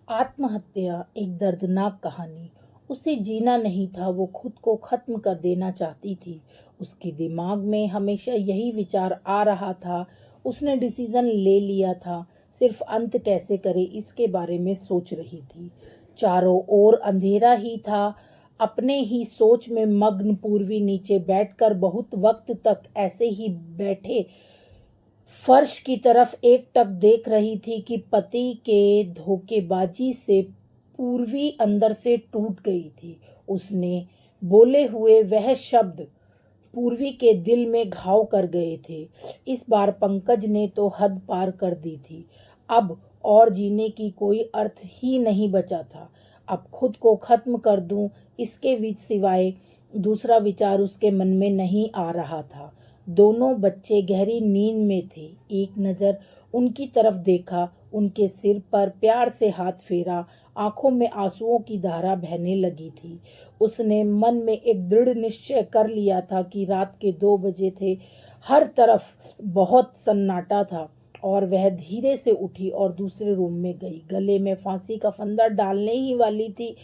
आत्महत्या एक दर्दनाक कहानी। उसे जीना नहीं था, वो खुद को खत्म कर देना चाहती थी। उसके दिमाग में हमेशा यही विचार आ रहा था। उसने डिसीजन ले लिया था, सिर्फ अंत कैसे करे इसके बारे में सोच रही थी। चारों ओर अंधेरा ही था। अपने ही सोच में मग्न पूर्वी नीचे बैठकर बहुत वक्त तक ऐसे ही बैठे फर्श की तरफ एकटक देख रही थी कि पति के धोखेबाजी से पूर्वी अंदर से टूट गई थी। उसने बोले हुए वह शब्द पूर्वी के दिल में घाव कर गए थे। इस बार पंकज ने तो हद पार कर दी थी। अब और जीने की कोई अर्थ ही नहीं बचा था। अब खुद को खत्म कर दूं, इसके बीच सिवाय दूसरा विचार उसके मन में नहीं आ रहा था। दोनों बच्चे गहरी नींद में थे। एक नज़र उनकी तरफ देखा, उनके सिर पर प्यार से हाथ फेरा। आंखों में आंसुओं की धारा बहने लगी थी। उसने मन में एक दृढ़ निश्चय कर लिया था कि रात के 2 बजे थे। हर तरफ बहुत सन्नाटा था और वह धीरे से उठी और दूसरे रूम में गई। गले में फांसी का फंदा डालने ही वाली थी,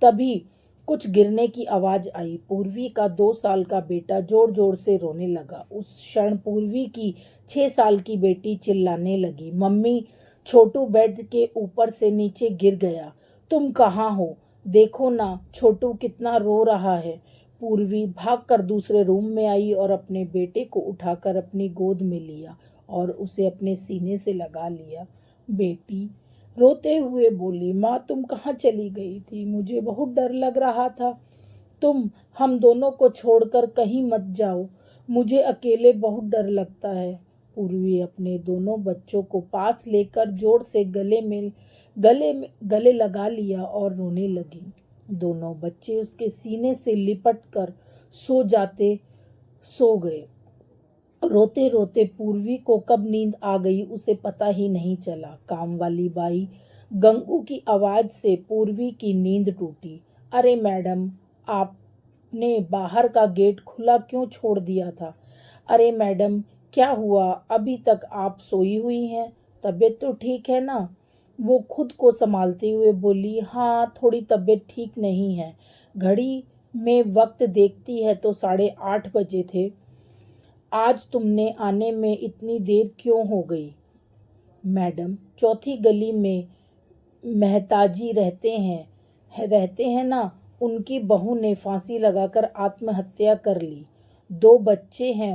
तभी कुछ गिरने की आवाज आई। पूर्वी का 2 साल का बेटा जोर जोर से रोने लगा। उस क्षण पूर्वी की 6 साल की बेटी चिल्लाने लगी, मम्मी! छोटू बेड के ऊपर से नीचे गिर गया। तुम कहाँ हो? देखो ना, छोटू कितना रो रहा है। पूर्वी भागकर दूसरे रूम में आई और अपने बेटे को उठाकर अपनी गोद में लिया और उसे अपने सीने से लगा लिया। बेटी रोते हुए बोली, माँ तुम कहाँ चली गई थी? मुझे बहुत डर लग रहा था। तुम हम दोनों को छोड़कर कहीं मत जाओ, मुझे अकेले बहुत डर लगता है। पूर्वी अपने दोनों बच्चों को पास लेकर जोर से गले लगा लिया और रोने लगी। दोनों बच्चे उसके सीने से लिपट कर सो गए। रोते रोते पूर्वी को कब नींद आ गई उसे पता ही नहीं चला। काम वाली बाई गंगू की आवाज से पूर्वी की नींद टूटी। अरे मैडम, आपने बाहर का गेट खुला क्यों छोड़ दिया था? अरे मैडम, क्या हुआ? अभी तक आप सोई हुई हैं? तबीयत तो ठीक है ना? वो खुद को संभालते हुए बोली, हाँ थोड़ी तबीयत ठीक नहीं है। घड़ी में वक्त देखती है तो 8:30 बजे थे। आज तुमने आने में इतनी देर क्यों हो गई? मैडम, चौथी गली में मेहताजी रहते हैं ना, उनकी बहू ने फांसी लगाकर आत्महत्या कर ली। 2 बच्चे हैं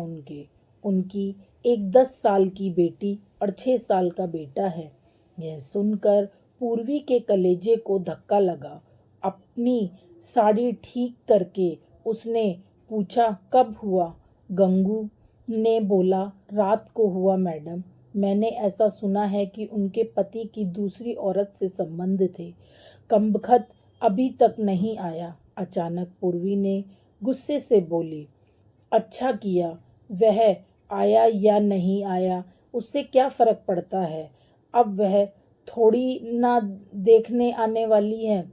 उनकी एक 10 साल की बेटी और 6 साल का बेटा है। यह सुनकर पूर्वी के कलेजे को धक्का लगा। अपनी साड़ी ठीक करके उसने पूछा, कब हुआ? गंगू ने बोला, रात को हुआ मैडम। मैंने ऐसा सुना है कि उनके पति की दूसरी औरत से संबंध थे। कमबख्त अभी तक नहीं आया। अचानक पूर्वी ने गुस्से से बोली, अच्छा किया, वह आया या नहीं आया उससे क्या फर्क पड़ता है? अब वह थोड़ी ना देखने आने वाली है।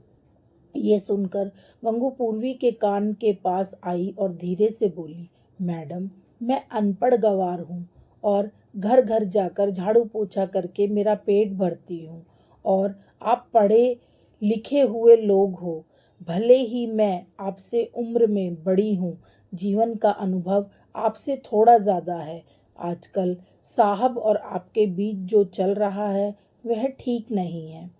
ये सुनकर गंगू पूर्वी के कान के पास आई और धीरे से बोली, मैडम, मैं अनपढ़ गवार हूँ और घर घर जाकर झाड़ू पोछा करके मेरा पेट भरती हूँ, और आप पढ़े लिखे हुए लोग हो। भले ही मैं आपसे उम्र में बड़ी हूँ, जीवन का अनुभव आपसे थोड़ा ज़्यादा है। आजकल साहब और आपके बीच जो चल रहा है वह ठीक नहीं है।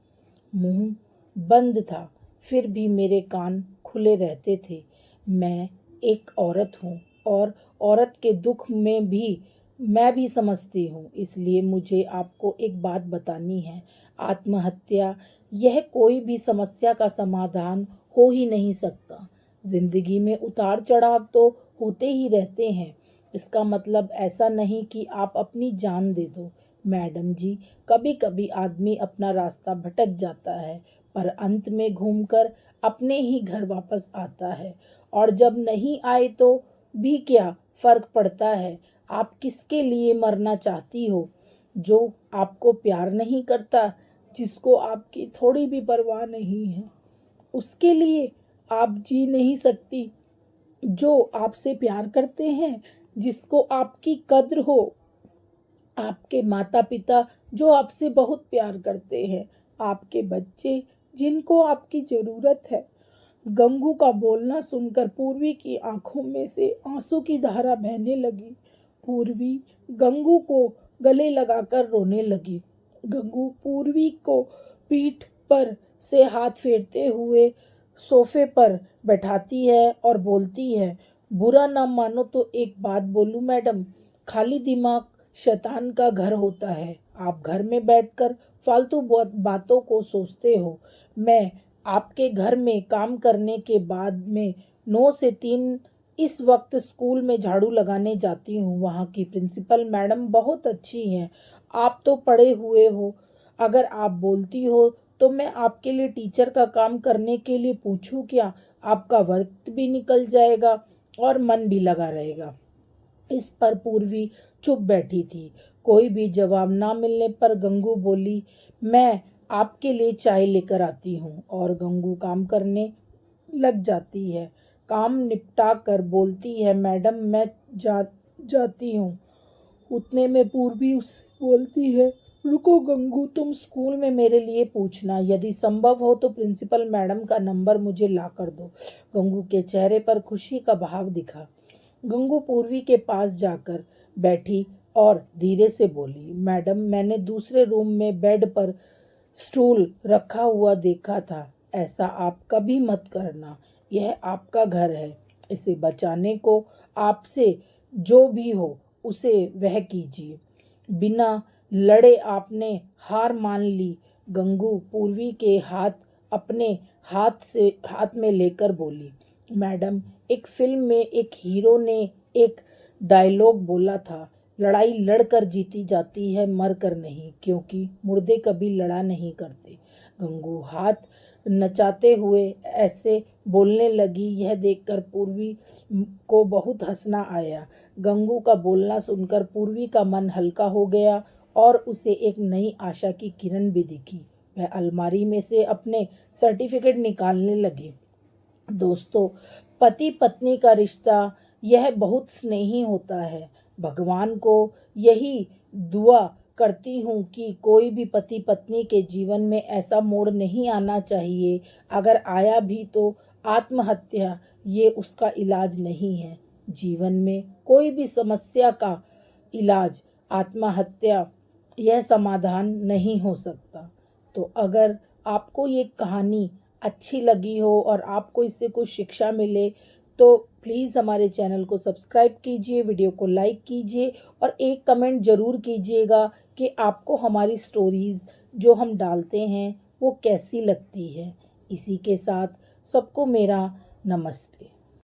मुंह बंद था, फिर भी मेरे कान खुले रहते थे। मैं एक औरत हूँ और औरत के दुख में भी मैं भी समझती हूँ, इसलिए मुझे आपको एक बात बतानी है। आत्महत्या यह कोई भी समस्या का समाधान हो ही नहीं सकता। जिंदगी में उतार चढ़ाव तो होते ही रहते हैं। इसका मतलब ऐसा नहीं कि आप अपनी जान दे दो। मैडम जी, कभी कभी आदमी अपना रास्ता भटक जाता है, पर अंत में घूमकर अपने ही घर वापस आता है। और जब नहीं आए तो भी क्या फर्क पड़ता है? आप किसके लिए मरना चाहती हो? जो आपको प्यार नहीं करता, जिसको आपकी थोड़ी भी परवाह नहीं है, उसके लिए आप जी नहीं सकती? जो आपसे प्यार करते हैं, जिसको आपकी कद्र हो, आपके माता पिता जो आपसे बहुत प्यार करते हैं, आपके बच्चे जिनको आपकी ज़रूरत है। गंगू का बोलना सुनकर पूर्वी की आंखों में से आंसू की धारा बहने लगी। पूर्वी गंगू को गले लगाकर रोने लगी। गंगू पूर्वी को पीठ पर से हाथ फेरते हुए सोफे पर बैठाती है और बोलती है, बुरा ना मानो तो एक बात बोलूं मैडम, खाली दिमाग शैतान का घर होता है। आप घर में बैठकर फालतू बातों को सोचते हो। मैं आपके घर में काम करने के बाद में 9 से 3 इस वक्त स्कूल में झाड़ू लगाने जाती हूँ। वहाँ की प्रिंसिपल मैडम बहुत अच्छी हैं। आप तो पढ़े हुए हो, अगर आप बोलती हो तो मैं आपके लिए टीचर का काम करने के लिए पूछूं क्या? आपका वक्त भी निकल जाएगा और मन भी लगा रहेगा। इस पर पूर्वी चुप बैठी थी। कोई भी जवाब ना मिलने पर गंगू बोली, मैं आपके लिए चाय लेकर आती हूँ। और गंगू काम करने लग जाती है। काम निपटा कर बोलती है, मैडम मैं जाती हूँ। उतने में पूर्वी उससे बोलती है, रुको गंगू, तुम स्कूल में मेरे लिए पूछना, यदि संभव हो तो प्रिंसिपल मैडम का नंबर मुझे ला कर दो। गंगू के चेहरे पर खुशी का भाव दिखा। गंगू पूर्वी के पास जाकर बैठी और धीरे से बोली, मैडम मैंने दूसरे रूम में बेड पर स्टूल रखा हुआ देखा था। ऐसा आप कभी मत करना। यह आपका घर है। इसे बचाने को आपसे जो भी हो उसे वह कीजिए। बिना लड़े आपने हार मान ली। गंगू पूर्वी के हाथ अपने हाथ में लेकर बोली, मैडम एक फिल्म में एक हीरो ने एक डायलॉग बोला था, लड़ाई लड़कर जीती जाती है, मर कर नहीं, क्योंकि मुर्दे कभी लड़ा नहीं करते। गंगू हाथ नचाते हुए ऐसे बोलने लगी। यह देखकर पूर्वी को बहुत हंसना आया। गंगू का बोलना सुनकर पूर्वी का मन हल्का हो गया और उसे एक नई आशा की किरण भी दिखी। वह अलमारी में से अपने सर्टिफिकेट निकालने लगी। दोस्तों, पति पत्नी का रिश्ता यह बहुत स्नेही होता है। भगवान को यही दुआ करती हूँ कि कोई भी पति पत्नी के जीवन में ऐसा मोड़ नहीं आना चाहिए। अगर आया भी तो आत्महत्या ये उसका इलाज नहीं है। जीवन में कोई भी समस्या का इलाज आत्महत्या यह समाधान नहीं हो सकता। तो अगर आपको ये कहानी अच्छी लगी हो और आपको इससे कुछ शिक्षा मिले तो प्लीज़ हमारे चैनल को सब्सक्राइब कीजिए, वीडियो को लाइक कीजिए और एक कमेंट ज़रूर कीजिएगा कि आपको हमारी स्टोरीज़ जो हम डालते हैं वो कैसी लगती है। इसी के साथ सबको मेरा नमस्ते।